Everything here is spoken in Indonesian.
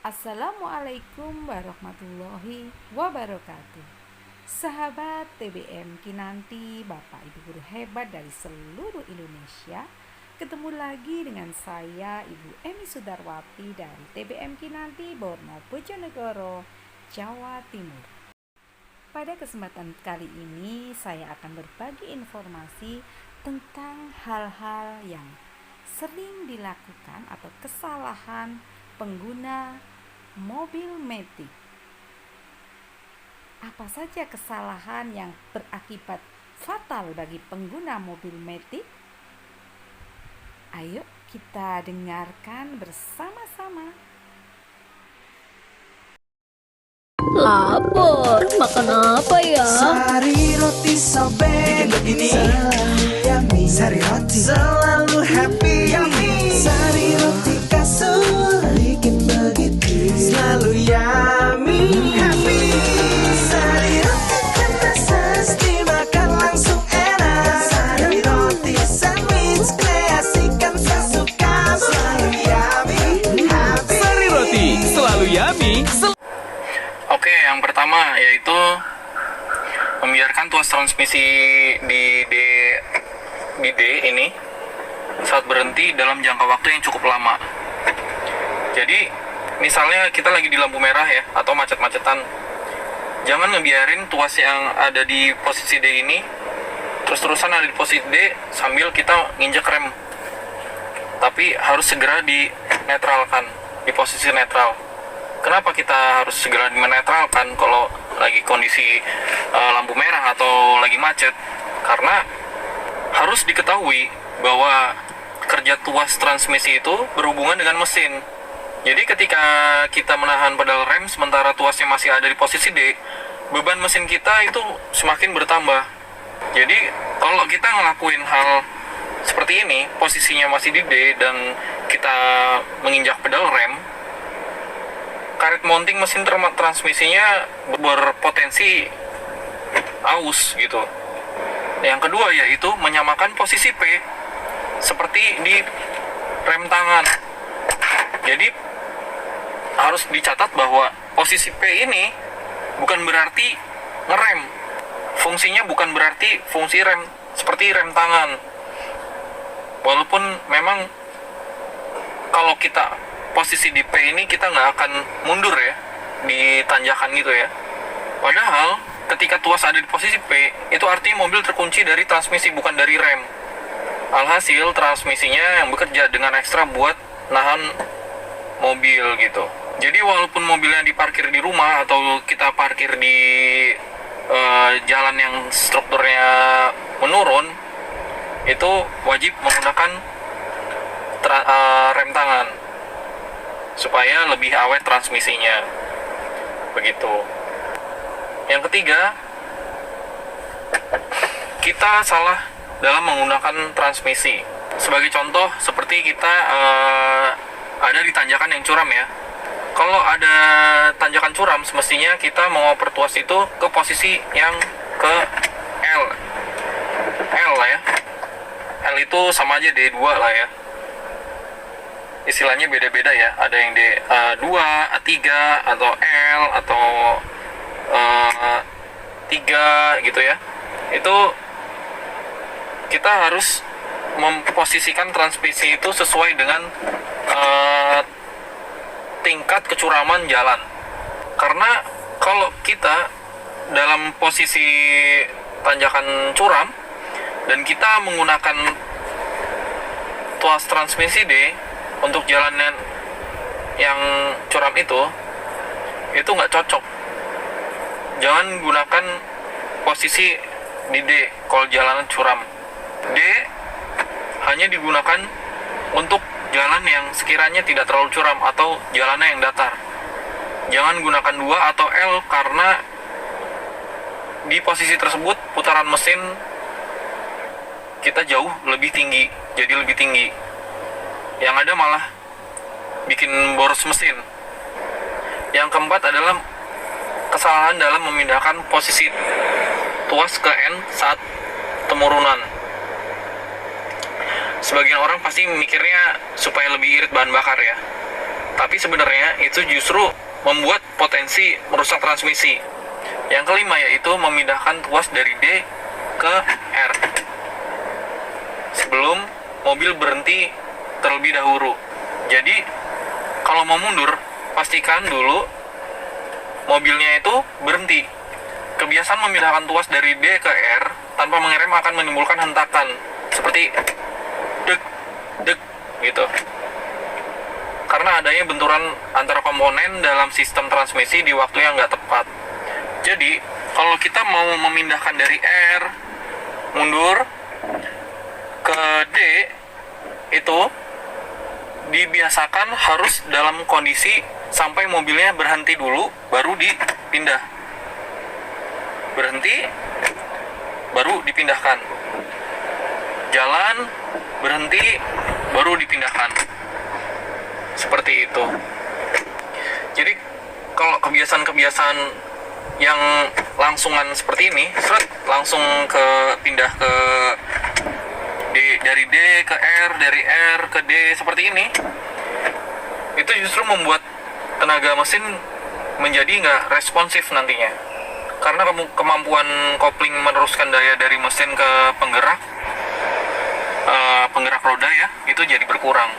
Assalamualaikum warahmatullahi wabarakatuh. Sahabat TBM Kinanti, Bapak Ibu guru hebat dari seluruh Indonesia. Ketemu lagi dengan saya Ibu Emi Sudarwati dari TBM Kinanti, Borno, Bojonegoro, Jawa Timur. Pada kesempatan kali ini saya akan berbagi informasi tentang hal-hal yang sering dilakukan atau kesalahan pengguna mobil matic. Apa saja kesalahan yang berakibat fatal bagi pengguna mobil matic? Ayo kita dengarkan bersama-sama. Lapar, makan apa ya? Sari roti sobek begini, yummy. Sari roti selalu happy, yummy. Sari roti kasur bikin begitu, selalu yummy, happy. Sari roti kena saus dimakan langsung enak. Sari roti sandwich kreasikan sesuka, selalu yummy, happy. Sari roti selalu yummy. Oke, yang pertama yaitu membiarkan tuas transmisi di D ini saat berhenti dalam jangka waktu yang cukup lama. Jadi, misalnya kita lagi di lampu merah ya, atau macet-macetan, jangan ngebiarin tuas yang ada di posisi D ini terus-terusan ada di posisi D sambil kita nginjek rem. Tapi harus segera dinetralkan di posisi netral. Kenapa kita harus segera menetralkan kalau lagi kondisi lampu merah atau lagi macet? Karena harus diketahui bahwa kerja tuas transmisi itu berhubungan dengan mesin. Jadi ketika kita menahan pedal rem sementara tuasnya masih ada di posisi D, beban mesin kita itu semakin bertambah. Jadi kalau kita ngelakuin hal seperti ini, posisinya masih di D dan kita menginjak pedal rem, karet mounting mesin transmisinya berpotensi aus gitu. Yang kedua yaitu menyamakan posisi P seperti di rem tangan. Jadi harus dicatat bahwa posisi P ini bukan berarti ngerem. Fungsinya bukan berarti fungsi rem seperti rem tangan. Walaupun memang kalau kita posisi di P ini kita nggak akan mundur ya di tanjakan gitu ya. Padahal ketika tuas ada di posisi P itu artinya mobil terkunci dari transmisi bukan dari rem. Alhasil transmisinya yang bekerja dengan ekstra buat nahan mobil gitu. Jadi walaupun mobilnya diparkir di rumah atau kita parkir di jalan yang strukturnya menurun, itu wajib menggunakan rem tangan supaya lebih awet transmisinya. Begitu. Yang ketiga, kita salah dalam menggunakan transmisi. Sebagai contoh, seperti kita ada di tanjakan yang curam ya. Kalau ada tanjakan curam, semestinya kita mengoper tuas itu ke posisi yang ke L. L lah ya. L itu sama aja D2 lah ya. Istilahnya beda-beda ya, ada yang D2, A3, atau L, atau 3 gitu ya. Itu kita harus memposisikan transmisi itu sesuai dengan tingkat kecuraman jalan. Karena kalau kita dalam posisi tanjakan curam dan kita menggunakan tuas transmisi D untuk jalanan yang curam itu nggak cocok. Jangan gunakan posisi di D kalau jalanan curam. D hanya digunakan untuk jalan yang sekiranya tidak terlalu curam atau jalannya yang datar. Jangan gunakan 2 atau L karena di posisi tersebut putaran mesin kita jauh lebih tinggi, jadi lebih tinggi. Yang ada malah bikin boros mesin. Yang keempat adalah kesalahan dalam memindahkan posisi tuas ke N saat temurunan. Sebagian orang pasti mikirnya supaya lebih irit bahan bakar ya. Tapi sebenarnya itu justru membuat potensi merusak transmisi. Yang kelima yaitu memindahkan tuas dari D ke R sebelum mobil berhenti terlebih dahulu. Jadi kalau mau mundur, pastikan dulu mobilnya itu berhenti. Kebiasaan memindahkan tuas dari D ke R tanpa mengerem akan menimbulkan hentakan seperti dek dek gitu, karena adanya benturan antara komponen dalam sistem transmisi di waktu yang nggak tepat. Jadi kalau kita mau memindahkan dari R mundur ke D, itu dibiasakan harus dalam kondisi sampai mobilnya berhenti dulu baru dipindah. Berhenti baru dipindahkan. Jalan, berhenti baru dipindahkan. Seperti itu. Jadi kalau kebiasaan-kebiasaan yang langsungan seperti ini, langsung pindah ke D, dari D ke R, dari R ke D seperti ini, itu justru membuat tenaga mesin menjadi nggak responsif nantinya, karena kemampuan kopling meneruskan daya dari mesin ke penggerak roda ya, itu jadi berkurang.